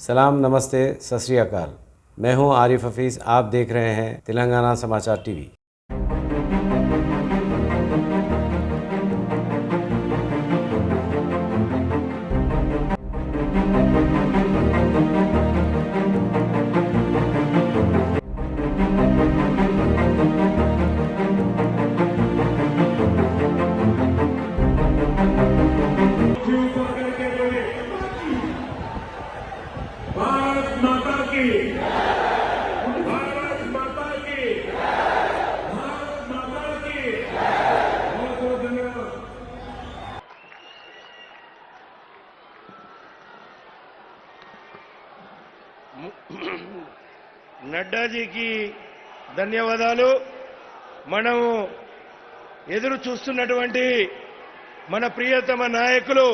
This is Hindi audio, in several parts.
सलाम, नमस्ते, सत श्री अकाल। मैं हूं आरिफ हफीज़। आप देख रहे हैं तेलंगाना समाचार टीवी। भारत माता की, भारत माता की, भारत माता की। बहुत बहुत धन्यवाद। నడ్డాజీకి ధన్యవాదాలు. మనము ఎదురు చూస్తున్నటువంటి మన ప్రియతమ నాయకులు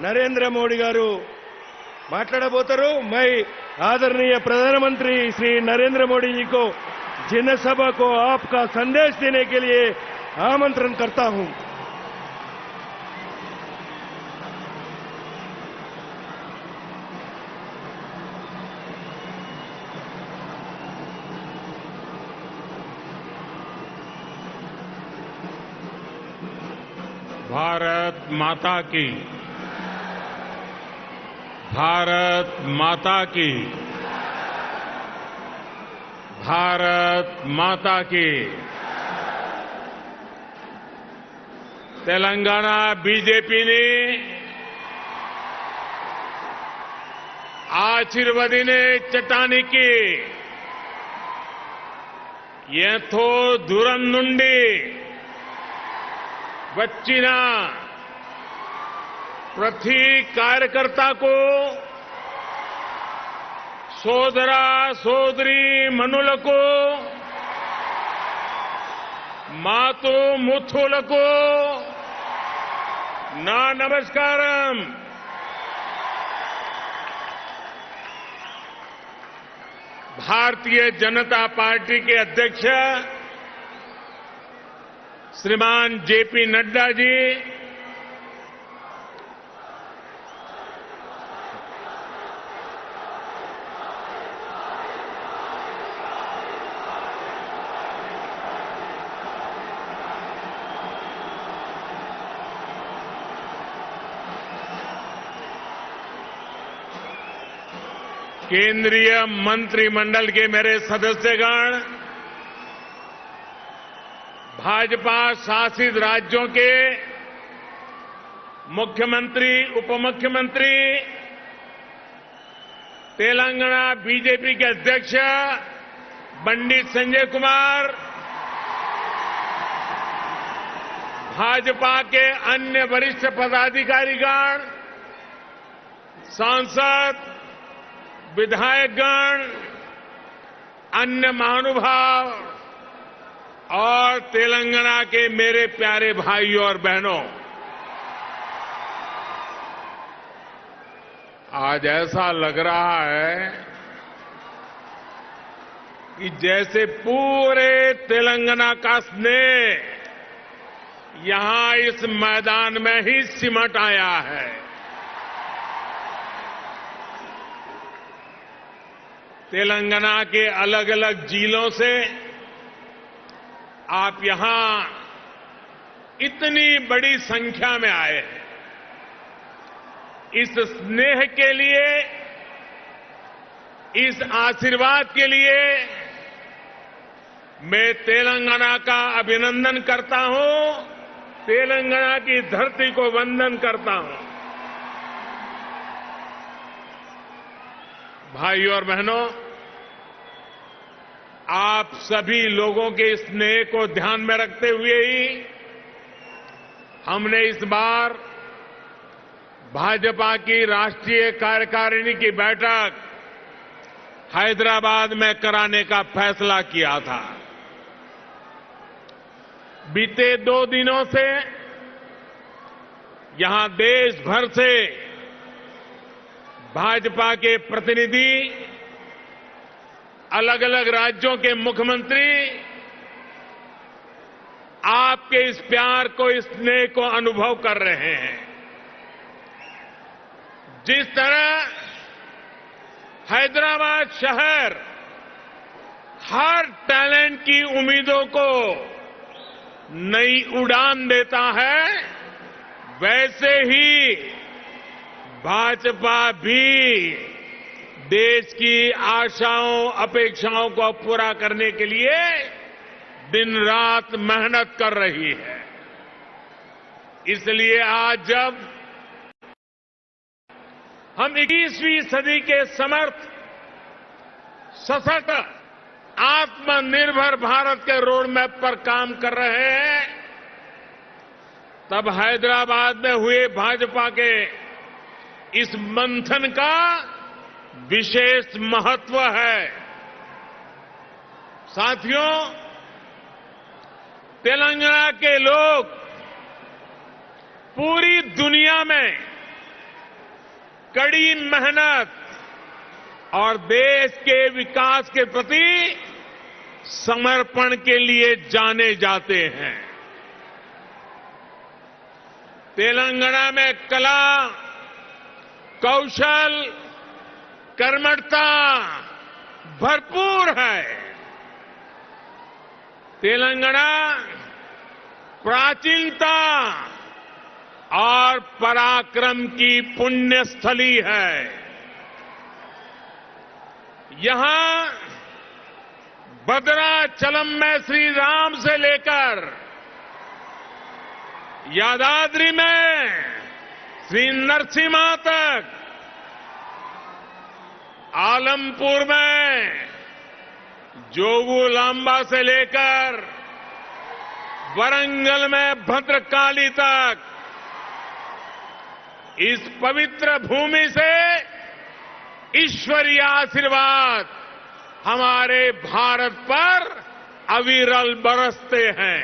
నరేంద్ర మోడీ గారు మాట్లాడబోతారు. मैं आदरणीय प्रधानमंत्री श्री नरेंद्र मोदी जी को जनसभा को आपका संदेश देने के लिए आमंत्रण करता हूं. भारत माता की, भारत माता की, भारत माता की। तेलंगाना बीजेपी ने ఆశీర్వదినే చట్టానికి ఎంతో దూరం నుండి వచ్చిన ప్రతి కార్యకర్తకు సోదర సోదరి మనులకు మాతు ముత్తులకు నా నమస్కారం. भारतीय जनता पार्टी के अध्यक्ष श्रीमान जेपी नड्डा जी, केंद्रीय मंत्रिमंडल के मेरे सदस्यगण, भाजपा शासित राज्यों के मुख्यमंत्री, उपमुख्यमंत्री, तेलंगाना बीजेपी के अध्यक्ष पंडित संजय कुमार, भाजपा के अन्य वरिष्ठ पदाधिकारीगण, सांसद, विधायकगण, अन्य महानुभाव और तेलंगाना के मेरे प्यारे भाइयों और बहनों, आज ऐसा लग रहा है कि जैसे पूरे तेलंगाना का स्नेह यहां इस मैदान में ही सिमट आया है. तेलंगाना के अलग अलग जिलों से आप यहां इतनी बड़ी संख्या में आए हैं. इस स्नेह के लिए, इस आशीर्वाद के लिए मैं तेलंगाना का अभिनंदन करता हूं, तेलंगाना की धरती को वंदन करता हूं. भाइयों और बहनों, आप सभी लोगों के स्नेह को ध्यान में रखते हुए ही हमने इस बार भाजपा की राष्ट्रीय कार्यकारिणी की बैठक हैदराबाद में कराने का फैसला किया था. बीते 2 दिनों से यहां देश भर से भाजपा के प्रतिनिधि, अलग अलग राज्यों के मुख्यमंत्री आपके इस प्यार को, इस स्नेह को अनुभव कर रहे हैं. जिस तरह हैदराबाद शहर हर टैलेंट की उम्मीदों को नई उड़ान देता है, वैसे ही भाजपा भी देश की आशाओं अपेक्षाओं को पूरा करने के लिए दिन रात मेहनत कर रही है। इसलिए आज जब हम 21वीं सदी के समर्थ, सशक्त, आत्मनिर्भर भारत के रोड मैप पर काम कर रहे हैं, तब हैदराबाद में हुए भाजपा के इस मंथन का विशेष महत्व है। साथियों, तेलंगाना के लोग पूरी दुनिया में कड़ी मेहनत और देश के विकास के प्रति समर्पण के लिए जाने जाते हैं। तेलंगाना में कला, कौशल, कर्मठता भरपूर है। तेलंगाना प्राचीनता और पराक्रम की पुण्य स्थली है। यहां भद्राचलम में श्री राम से लेकर यादाद्री में श्री नरसिम्हा तक, आलमपुर में जोगुलांबा से लेकर वरंगल में भद्रकाली तक, इस पवित्र भूमि से ईश्वरीय आशीर्वाद हमारे भारत पर अविरल बरसते हैं।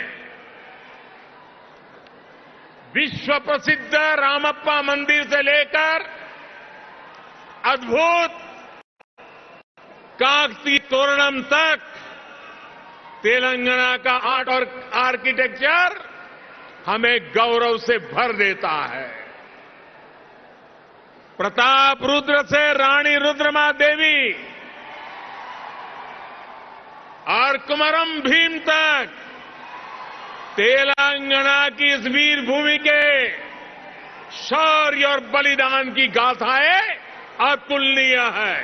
विश्व प्रसिद्ध रामप्पा मंदिर से लेकर अद्भुत काकतीय तोरणम तक तेलंगाना का आर्ट और आर्किटेक्चर हमें गौरव से भर देता है। प्रताप रुद्र से रानी रुद्रमा देवी और कुमरम भीम तक तेलंगाना की इस वीर भूमि के शौर्य और बलिदान की गाथाएं अतुलनीय है।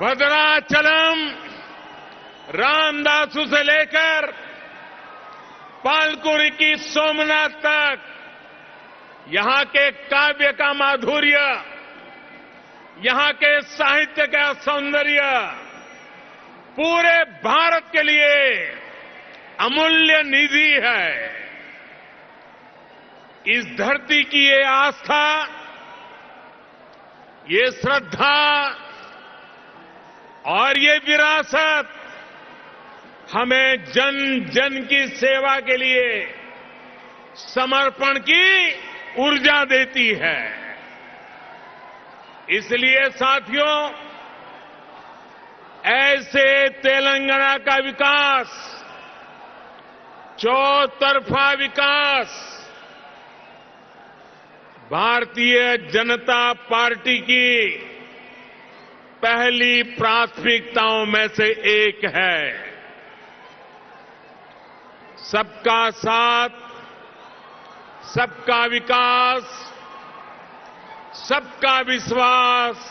भद्राचलम रामदासु से लेकर पालकुरी की सोमनाथ तक यहां के काव्य का माधुर्य, यहां के साहित्य का सौंदर्य पूरे भारत के लिए अमूल्य निधि है। इस धरती की ये आस्था, ये श्रद्धा और ये विरासत हमें जन जन की सेवा के लिए समर्पण की ऊर्जा देती है। इसलिए साथियों, ऐसे तेलंगाना का विकास, चौतरफा विकास भारतीय जनता पार्टी की पहली प्राथमिकताओं में से एक है। सबका साथ, सबका विकास, सबका विश्वास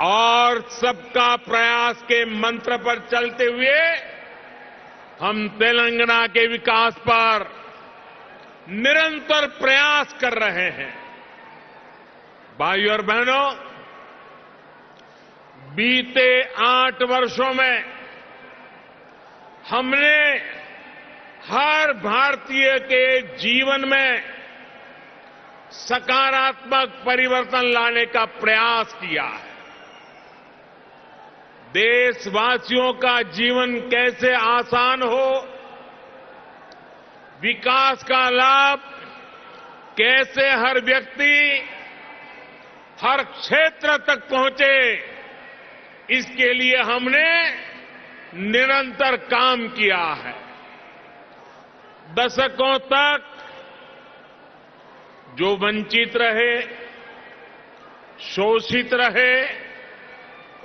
और सबका प्रयास के मंत्र पर चलते हुए हम तेलंगाना के विकास पर निरंतर प्रयास कर रहे हैं। भाइयों और बहनों, बीते 8 वर्षों में हमने हर भारतीय के जीवन में सकारात्मक परिवर्तन लाने का प्रयास किया है। देशवासियों का जीवन कैसे आसान हो, विकास का लाभ कैसे हर व्यक्ति, हर क्षेत्र तक पहुंचे, इसके लिए हमने निरंतर काम किया है। दशकों तक जो वंचित रहे, शोषित रहे,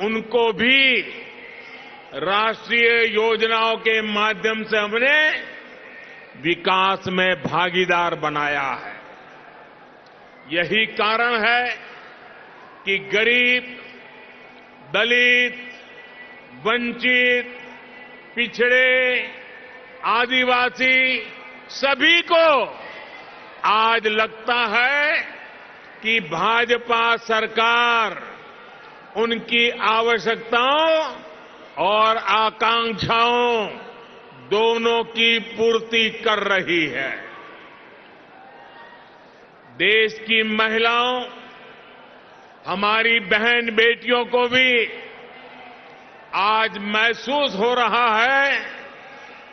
उनको भी राष्ट्रीय योजनाओं के माध्यम से हमने विकास में भागीदार बनाया है। यही कारण है कि गरीब, दलित, वंचित, पिछड़े, आदिवासी सभी को आज लगता है कि भाजपा सरकार उनकी आवश्यकताओं और आकांक्षाओं दोनों की पूर्ति कर रही है। देश की महिलाओं, हमारी बहन बेटियों को भी आज महसूस हो रहा है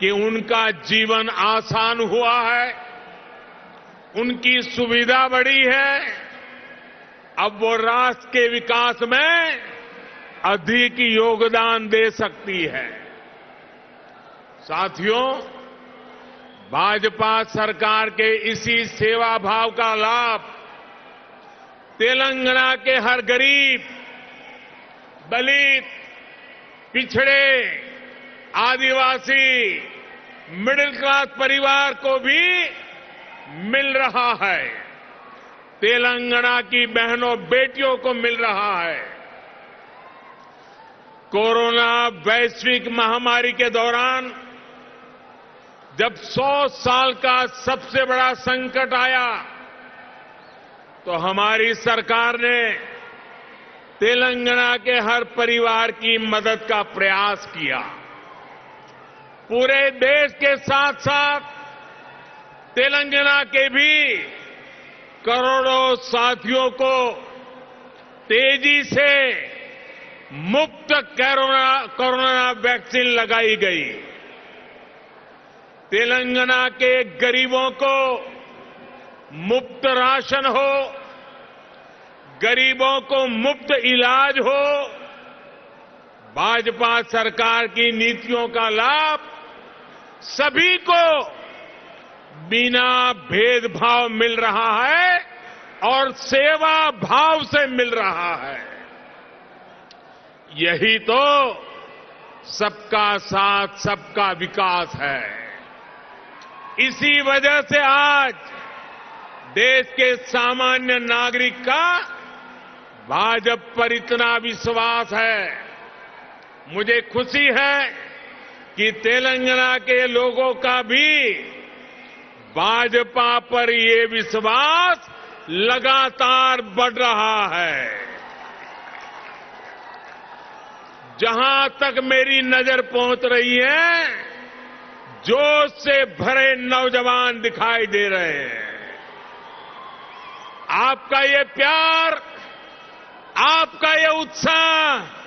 कि उनका जीवन आसान हुआ है, उनकी सुविधा बढ़ी है। अब वो राष्ट्र के विकास में अधिक योगदान दे सकती है। साथियों, भाजपा सरकार के इसी सेवा भाव का लाभ तेलंगाना के हर गरीब, दलित, पिछड़े, आदिवासी, मिडिल क्लास परिवार को भी मिल रहा है। तेलंगाना की बहनों बेटियों को मिल रहा है। कोरोना वैश्विक महामारी के दौरान जब 100 साल का सबसे बड़ा संकट आया तो हमारी सरकार ने तेलंगाना के हर परिवार की मदद का प्रयास किया। पूरे देश के साथ साथ तेलंगाना के भी करोड़ों साथियों को तेजी से मुफ्त कोरोना वैक्सीन लगाई गई। तेलंगाना के गरीबों को मुफ्त राशन हो, गरीबों को मुफ्त इलाज हो, भाजपा सरकार की नीतियों का लाभ सभी को बिना भेदभाव मिल रहा है और सेवा भाव से मिल रहा है। यही तो सबका साथ, सबका विकास है। इसी वजह से आज देश के सामान्य नागरिक का भाजपा पर इतना विश्वास है। मुझे खुशी है कि तेलंगाना के लोगों का भी भाजपा पर ये विश्वास लगातार बढ़ रहा है। जहां तक मेरी नजर पहुंच रही है, जोश से भरे नौजवान दिखाई दे रहे हैं। आपका ये प्यार, आपका ये उत्साह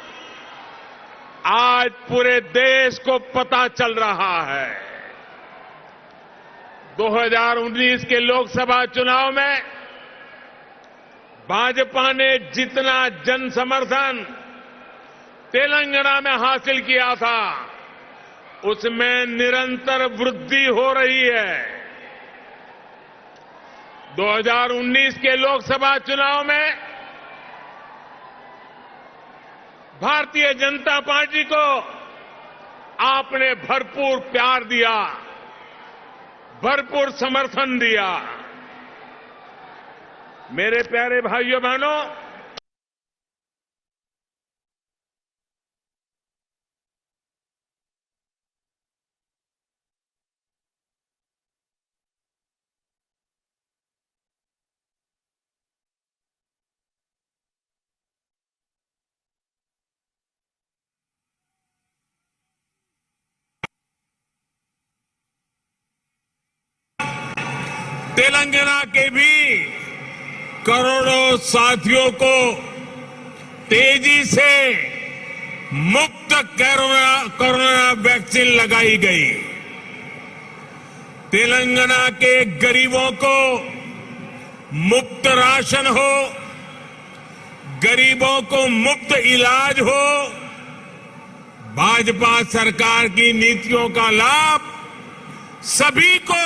आज पूरे देश को पता चल रहा है। 2019 के लोकसभा चुनाव में भाजपा ने जितना जन समर्थन तेलंगाना में हासिल किया था, उसमें निरंतर वृद्धि हो रही है। 2019 के लोकसभा चुनाव में भारतीय जनता पार्टी को आपने भरपूर प्यार दिया, भरपूर समर्थन दिया। मेरे प्यारे भाइयों बहनों, तेलंगाना के भी करोड़ों साथियों को तेजी से मुफ्त कोरोना वैक्सीन लगाई गई। तेलंगाना के गरीबों को मुफ्त राशन हो, गरीबों को मुफ्त इलाज हो, भाजपा सरकार की नीतियों का लाभ सभी को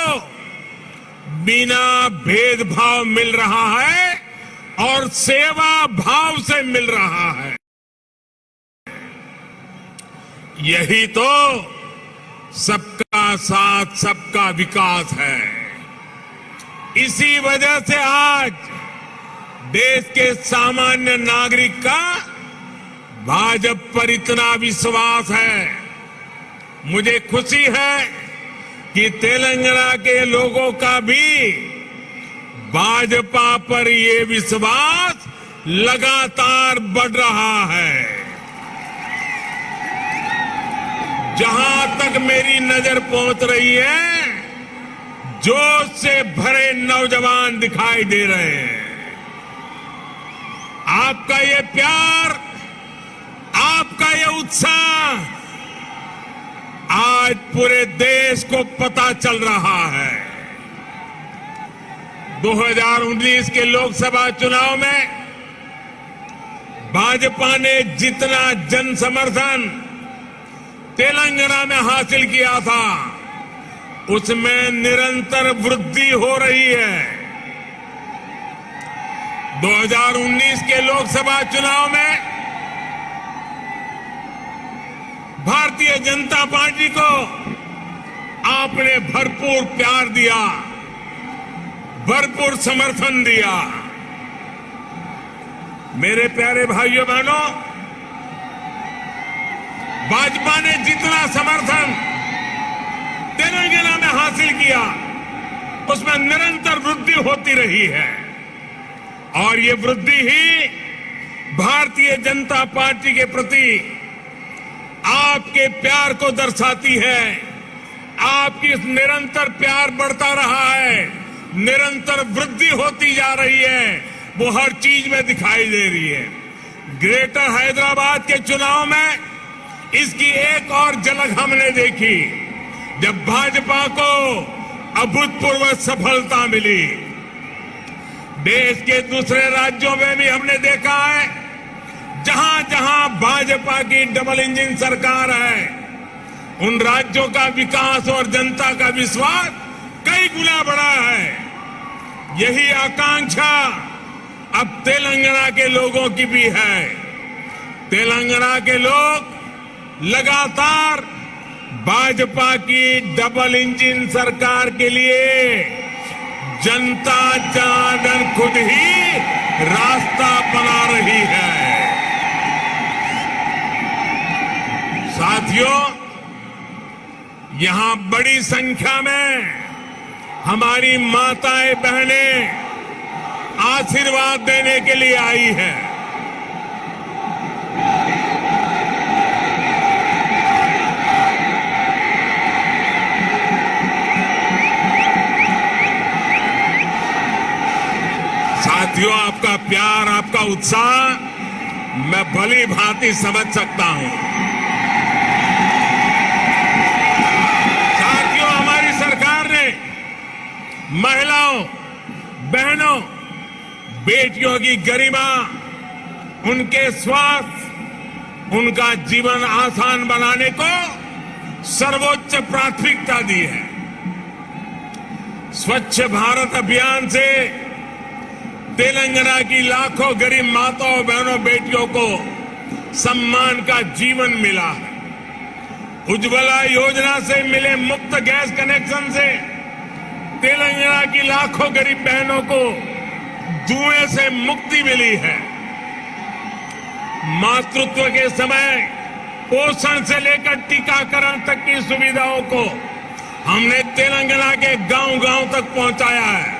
बिना भेदभाव मिल रहा है और सेवा भाव से मिल रहा है। यही तो सबका साथ सबका विकास है। इसी वजह से आज देश के सामान्य नागरिक का भाजपा पर इतना विश्वास है। मुझे खुशी है कि तेलंगाना के लोगों का भी भाजपा पर ये विश्वास लगातार बढ़ रहा है। जहां तक मेरी नजर पहुंच रही है, जोश से भरे नौजवान दिखाई दे रहे हैं। आपका ये प्यार, आपका ये उत्साह आज पूरे देश को पता चल रहा है। 2019 के लोकसभा चुनाव में भाजपा ने जितना जन समर्थन तेलंगाना में हासिल किया था, उसमें निरंतर वृद्धि हो रही है। 2019 के लोकसभा चुनाव में भारतीय जनता पार्टी को आपने भरपूर प्यार दिया, भरपूर समर्थन दिया। मेरे प्यारे भाइयों बहनों, भाजपा ने जितना समर्थन तेलंगाना में हासिल किया, उसमें निरंतर वृद्धि होती रही है। और ये वृद्धि ही भारतीय जनता पार्टी के प्रति आपके प्यार को दर्शाती है। आपकी इस निरंतर प्यार बढ़ता रहा है, निरंतर वृद्धि होती जा रही है, वो हर चीज में दिखाई दे रही है। ग्रेटर हैदराबाद के चुनाव में इसकी एक और झलक हमने देखी, जब भाजपा को अभूतपूर्व सफलता मिली। देश के दूसरे राज्यों में भी हमने देखा है, जहां जहां भाजपा की डबल इंजन सरकार है, उन राज्यों का विकास और जनता का विश्वास कई गुना बढ़ा है। यही आकांक्षा अब तेलंगाना के लोगों की भी है। तेलंगाना के लोग लगातार भाजपा की डबल इंजन सरकार के लिए जनता जनार्दन खुद ही रास्ता बना रही है। साथियों, यहां बड़ी संख्या में हमारी माताएं बहनें आशीर्वाद देने के लिए आई हैं। साथियों, आपका प्यार, आपका उत्साह मैं भली भांति समझ सकता हूं। साथियों, हमारी सरकार ने महिलाओं, बहनों, बेटियों की गरिमा, उनके स्वास्थ्य, उनका जीवन आसान बनाने को सर्वोच्च प्राथमिकता दी है। स्वच्छ भारत अभियान से तेलंगाना की लाखों गरीब माताओं, बहनों, बेटियों को सम्मान का जीवन मिला है। उज्ज्वला योजना से मिले मुफ्त गैस कनेक्शन से तेलंगाना की लाखों गरीब बहनों को धुएं से मुक्ति मिली है। मातृत्व के समय पोषण से लेकर टीकाकरण तक की सुविधाओं को हमने तेलंगाना के गांव-गांव तक पहुंचाया है,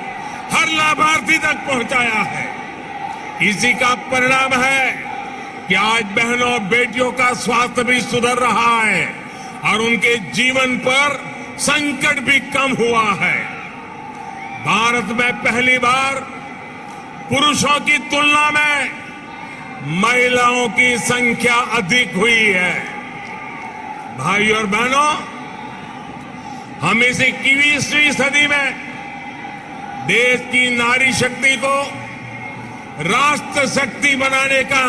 हर लाभार्थी तक पहुंचाया है। इसी का परिणाम है कि आज बहनों और बेटियों का स्वास्थ्य भी सुधर रहा है और उनके जीवन पर संकट भी कम हुआ है। भारत में पहली बार पुरुषों की तुलना में महिलाओं की संख्या अधिक हुई है। भाइयों और बहनों, हम इस 21वीं सदी में देश की नारी शक्ति को राष्ट्र शक्ति बनाने का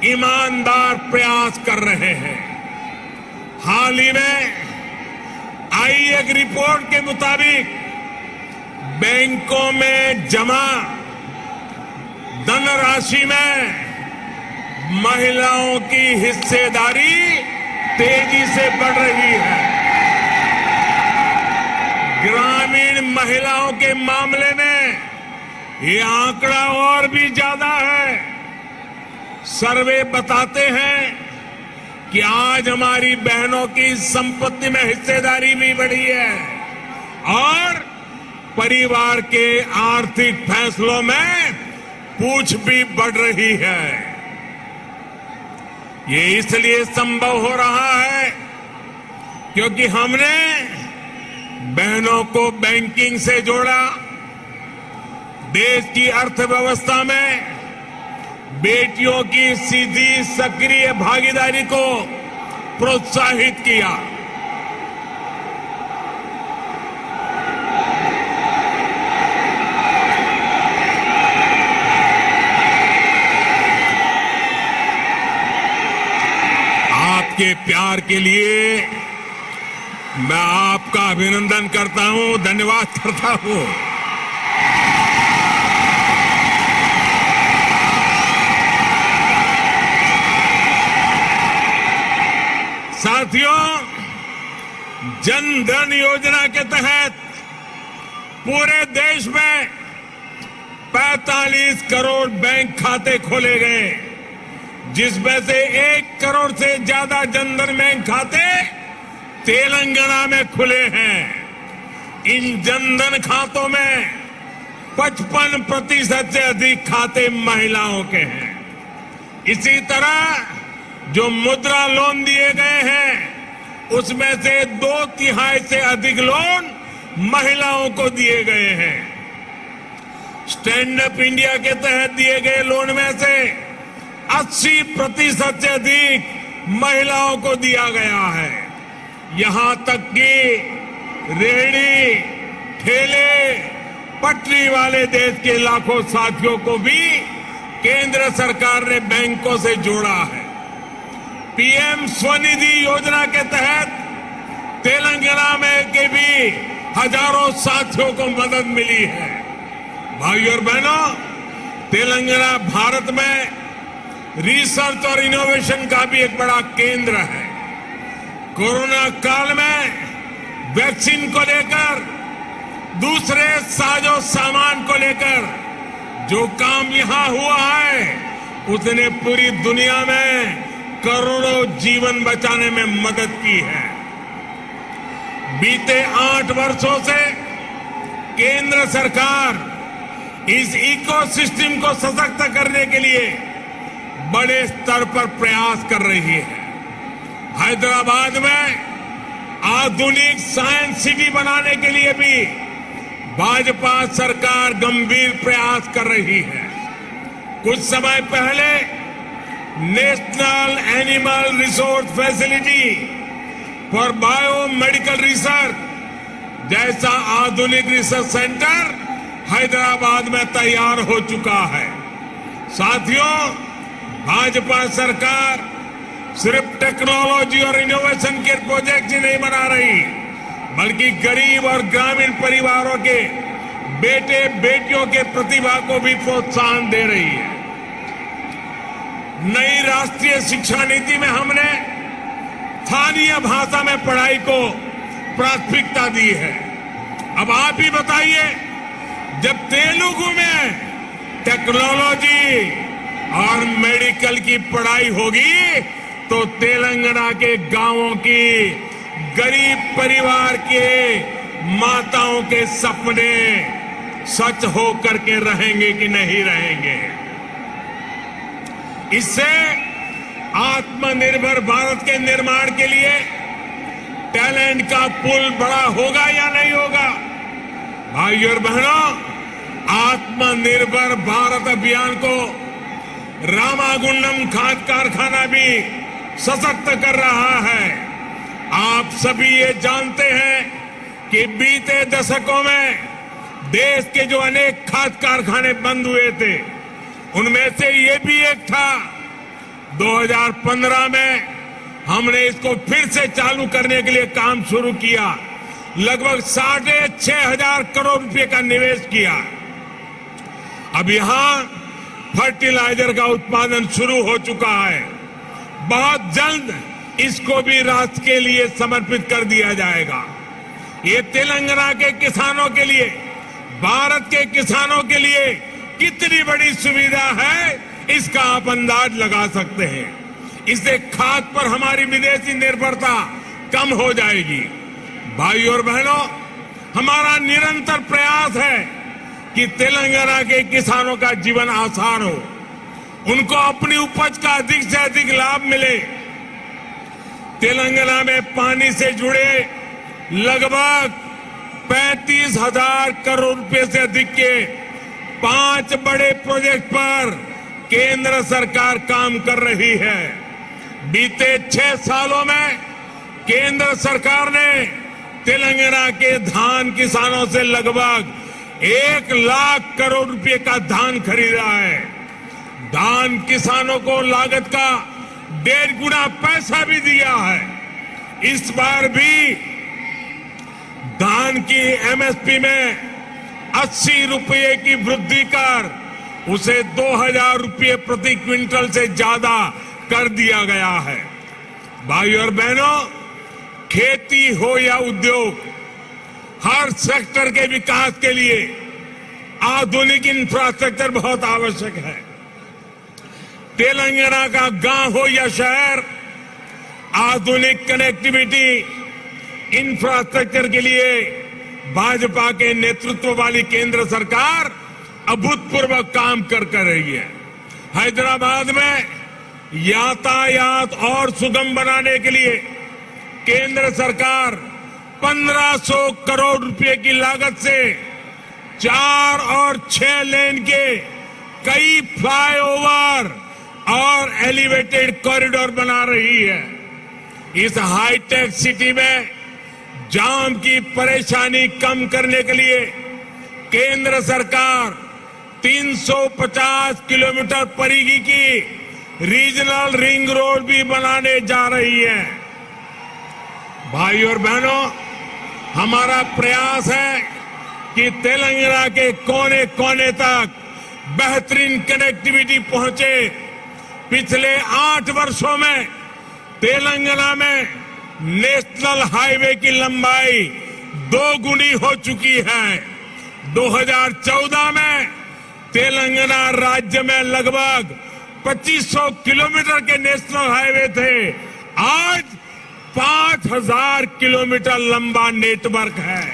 ईमानदार प्रयास कर रहे हैं। हाल ही में आई एक रिपोर्ट के मुताबिक बैंकों में जमा धनराशि में महिलाओं की हिस्सेदारी तेजी से बढ़ रही है। ग्रामीण महिलाओं के मामले में ये आंकड़ा और भी ज्यादा है। सर्वे बताते हैं कि आज हमारी बहनों की संपत्ति में हिस्सेदारी भी बढ़ी है और परिवार के आर्थिक फैसलों में पूछ भी बढ़ रही है। ये इसलिए संभव हो रहा है क्योंकि हमने बहनों को बैंकिंग से जोड़ा, देश की अर्थव्यवस्था में बेटियों की सीधी सक्रिय भागीदारी को प्रोत्साहित किया। आपके प्यार के लिए मैं आपका अभिनंदन करता हूं, धन्यवाद करता हूं। साथियों, जन धन योजना के तहत पूरे देश में 45 करोड़ बैंक खाते खोले गए, जिसमें से 1 करोड़ से ज्यादा जनधन बैंक खाते तेलंगाना में खुले हैं। इन जनधन खातों में 55% से अधिक खाते महिलाओं के हैं। इसी तरह जो मुद्रा लोन दिए गए हैं उसमें से 2/3 से अधिक लोन महिलाओं को दिए गए हैं। स्टैंड अप इंडिया के तहत दिए गए लोन में से 80% से अधिक महिलाओं को दिया गया है। यहां तक कि रेहड़ी, ठेले, पटरी वाले देश के लाखों साथियों को भी केंद्र सरकार ने बैंकों से जोड़ा है। पीएम स्वनिधि योजना के तहत तेलंगाना में के भी हजारों साथियों को मदद मिली है। भाइयों और बहनों, तेलंगाना भारत में रिसर्च और इनोवेशन का भी एक बड़ा केंद्र है। कोरोना काल में वैक्सीन को लेकर, दूसरे साजो सामान को लेकर जो काम यहां हुआ है उसने पूरी दुनिया में करोड़ों जीवन बचाने में मदद की है। बीते 8 वर्षों से केंद्र सरकार इस इकोसिस्टम को सशक्त करने के लिए बड़े स्तर पर प्रयास कर रही है। हैदराबाद में आधुनिक साइंस सिटी बनाने के लिए भी भाजपा सरकार गंभीर प्रयास कर रही है। कुछ समय पहले national animal resource facility for biomedical research जैसा आधुनिक रिसर्च सेंटर हैदराबाद में तैयार हो चुका है। साथियों, भाजपा सरकार सिर्फ टेक्नोलॉजी और इनोवेशन के प्रोजेक्ट ही नहीं बना रही, बल्कि गरीब और ग्रामीण परिवारों के बेटे बेटियों के प्रतिभा को भी प्रोत्साहन दे रही है। नई राष्ट्रीय शिक्षा नीति में हमने स्थानीय भाषा में पढ़ाई को प्राथमिकता दी है। अब आप ही बताइए, जब तेलुगु में टेक्नोलॉजी और मेडिकल की पढ़ाई होगी तो तेलंगाना के गांवों की गरीब परिवार के माताओं के सपने सच हो करके रहेंगे कि नहीं रहेंगे। इससे आत्मनिर्भर भारत के निर्माण के लिए टैलेंट का पुल बड़ा होगा या नहीं होगा? भाइयों और बहनों, आत्मनिर्भर भारत अभियान को रामागुंडम खाद कारखाना भी सशक्त कर रहा है। आप सभी ये जानते हैं कि बीते दशकों में देश के जो अनेक खाद कारखाने बंद हुए थे उनमें से ये भी एक था। 2015 में हमने इसको फिर से चालू करने के लिए काम शुरू किया लगभग 6,500 करोड़ रुपए का निवेश किया। अब यहां फर्टिलाइजर का उत्पादन शुरू हो चुका है। बहुत जल्द इसको भी राष्ट्र के लिए समर्पित कर दिया जाएगा। ये तेलंगाना के किसानों के लिए, भारत के किसानों के लिए कितनी बड़ी सुविधा है, इसका आप अंदाज लगा सकते हैं। इससे खाद पर हमारी विदेशी निर्भरता कम हो जाएगी। भाइयों और बहनों, हमारा निरंतर प्रयास है कि तेलंगाना के किसानों का जीवन आसान हो, उनको अपनी उपज का अधिक से अधिक लाभ मिले। तेलंगाना में पानी से जुड़े लगभग 35,000 करोड़ रुपए से अधिक के 5 बड़े प्रोजेक्ट पर केंद्र सरकार काम कर रही है। बीते 6 सालों में केंद्र सरकार ने तेलंगाना के धान किसानों से लगभग 1 लाख करोड़ रुपए का धान खरीदा है। धान किसानों को लागत का 1.5 गुना पैसा भी दिया है। इस बार भी धान की एमएसपी में 80 रुपये की वृद्धि कर उसे 2,000 रुपये प्रति क्विंटल से ज्यादा कर दिया गया है। भाइयों और बहनों, खेती हो या उद्योग, हर सेक्टर के विकास के लिए आधुनिक इंफ्रास्ट्रक्चर बहुत आवश्यक है। तेलंगाना का गांव हो या शहर, आधुनिक कनेक्टिविटी इंफ्रास्ट्रक्चर के लिए भाजपा के नेतृत्व वाली केंद्र सरकार अभूतपूर्व काम कर रही है। हैदराबाद में यातायात और सुगम बनाने के लिए केंद्र सरकार 1,500 करोड़ रुपए की लागत से 4 और 6 लेन के कई फ्लाईओवर और एलिवेटेड कॉरिडोर बना रही है। इस हाईटेक सिटी में जाम की परेशानी कम करने के लिए केंद्र सरकार 350 किलोमीटर परिधि की रीजनल रिंग रोड भी बनाने जा रही है। भाइयों और बहनों, हमारा प्रयास है कि तेलंगाना के कोने कोने तक बेहतरीन कनेक्टिविटी पहुंचे। पिछले 8 वर्षों में तेलंगाना में नेशनल हाईवे की लंबाई 2 गुनी हो चुकी है। 2014 में तेलंगाना राज्य में लगभग 2500 किलोमीटर के नेशनल हाईवे थे। आज 5,000 किलोमीटर लंबा नेटवर्क है।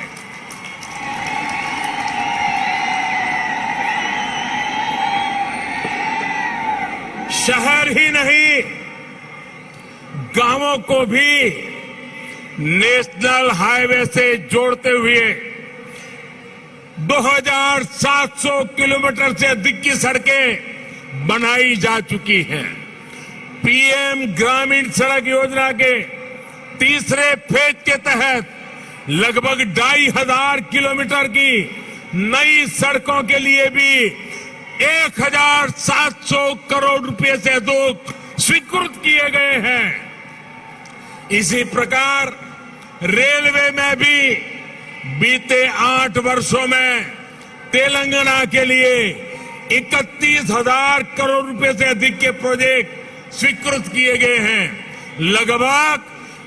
शहर ही नहीं, गांवों को भी नेशनल हाईवे से जोड़ते हुए 2,700 किलोमीटर से अधिक की सड़कें बनाई जा चुकी हैं। पीएम ग्रामीण सड़क योजना के तीसरे फेज के तहत लगभग 2,500 किलोमीटर की नई सड़कों के लिए भी 1,700 करोड़ रुपए से अधिक स्वीकृत किए गए हैं। इसी प्रकार रेलवे में भी बीते 8 वर्षों में तेलंगाना के लिए 31,000 करोड़ रुपए से अधिक के प्रोजेक्ट स्वीकृत किए गए हैं। लगभग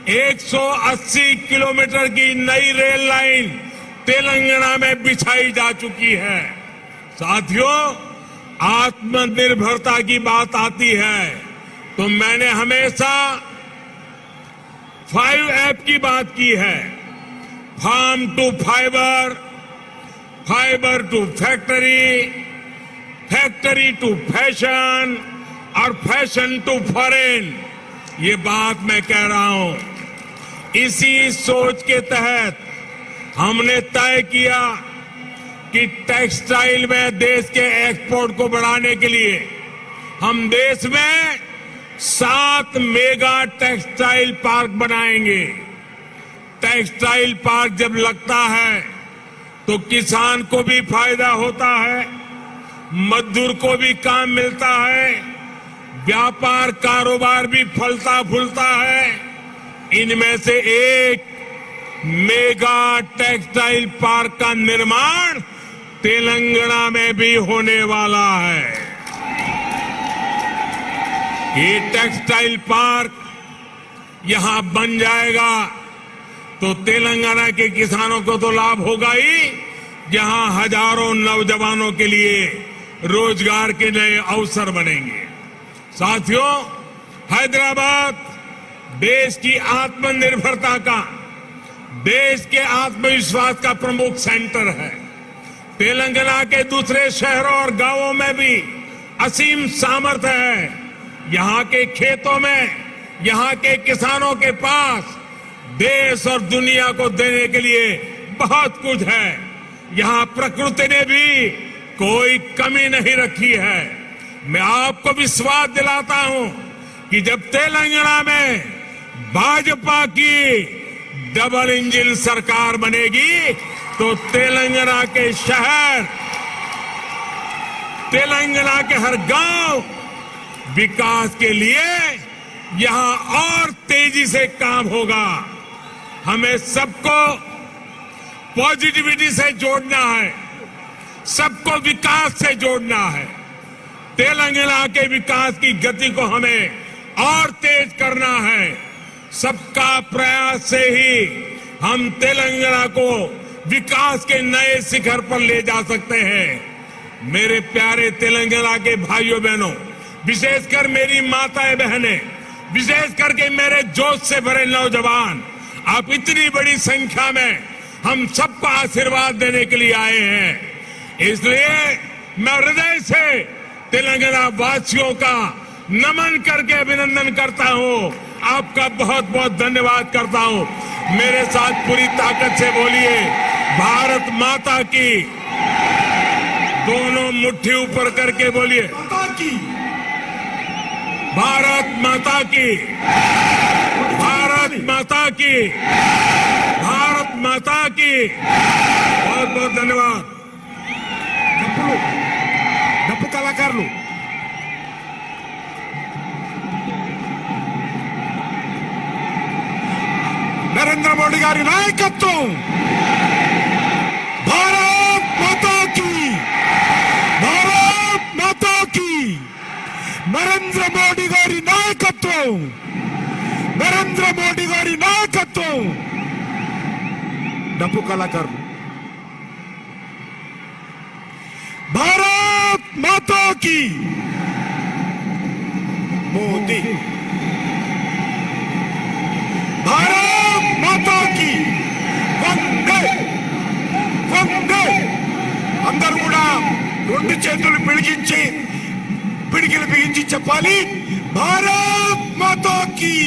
180 किलोमीटर की नई रेल लाइन तेलंगाना में बिछाई जा चुकी है। साथियों, आत्मनिर्भरता की बात आती है तो मैंने हमेशा 5 की बात की है। Farm to fibre, fibre to factory, factory to fashion और फैशन टू फॉरेन। ये बात मैं कह रहा हूं। इसी सोच के तहत हमने तय किया कि टेक्सटाइल में देश के एक्सपोर्ट को बढ़ाने के लिए हम देश में 7 मेगा टेक्सटाइल पार्क बनाएंगे। टेक्सटाइल पार्क जब लगता है तो किसान को भी फायदा होता है, मजदूर को भी काम मिलता है, व्यापार कारोबार भी फलता फूलता है। इनमें से एक मेगा टेक्सटाइल पार्क का निर्माण तेलंगाना में भी होने वाला है। ये टेक्सटाइल पार्क यहां बन जाएगा तो तेलंगाना के किसानों को तो लाभ होगा ही, जहां हजारों नौजवानों के लिए रोजगार के नए अवसर बनेंगे। साथियों, हैदराबाद देश की आत्मनिर्भरता का, देश के आत्मविश्वास का प्रमुख सेंटर है। तेलंगाना के दूसरे शहरों और गांवों में भी असीम सामर्थ्य है। यहां के खेतों में, यहां के किसानों के पास देश और दुनिया को देने के लिए बहुत कुछ है। यहां प्रकृति ने भी कोई कमी नहीं रखी है। मैं आपको विश्वास दिलाता हूं कि जब तेलंगाना में भाजपा की डबल इंजन सरकार बनेगी तो तेलंगाना के शहर, तेलंगाना के हर गांव विकास के लिए यहां और तेजी से काम होगा। हमें सबको पॉजिटिविटी से जोड़ना है, सबको विकास से जोड़ना है। तेलंगाना के विकास की गति को हमें और तेज करना है। सबका प्रयास से ही हम तेलंगाना को विकास के नए शिखर पर ले जा सकते हैं। मेरे प्यारे तेलंगाना के भाइयों बहनों, विशेषकर मेरी माताएं बहनें, विशेष करके मेरे जोश से भरे नौजवान, आप इतनी बड़ी संख्या में हम सबको आशीर्वाद देने के लिए आए हैं। इसलिए मैं हृदय से तेलंगाना वासियों का नमन करके अभिनंदन करता हूं। आपका बहुत बहुत धन्यवाद करता हूं। मेरे साथ पूरी ताकत से बोलिए, भारत माता की। दोनों मुट्ठी ऊपर करके बोलिए, भारत माता की, भारत माता की, भारत माता की। बहुत बहुत धन्यवाद। డప్పు కళాకారులు నరేంద్ర మోడీ గారి నాయకత్వం, భారత్ మాతా కీ, భారత్ మాతా కీ, నరేంద్ర మోడీ గారి నాయకత్వం, నరేంద్ర మోడీ గారి నాయకత్వం. డప్పు కళాకారులు भारत माता की, मोदी, भारत माता की, వందే వందే. అందరూ కూడా రెండు చేతులు పిడికించి పిడికిలు బిగించి చెప్పాలి, భారత్ మాతా की.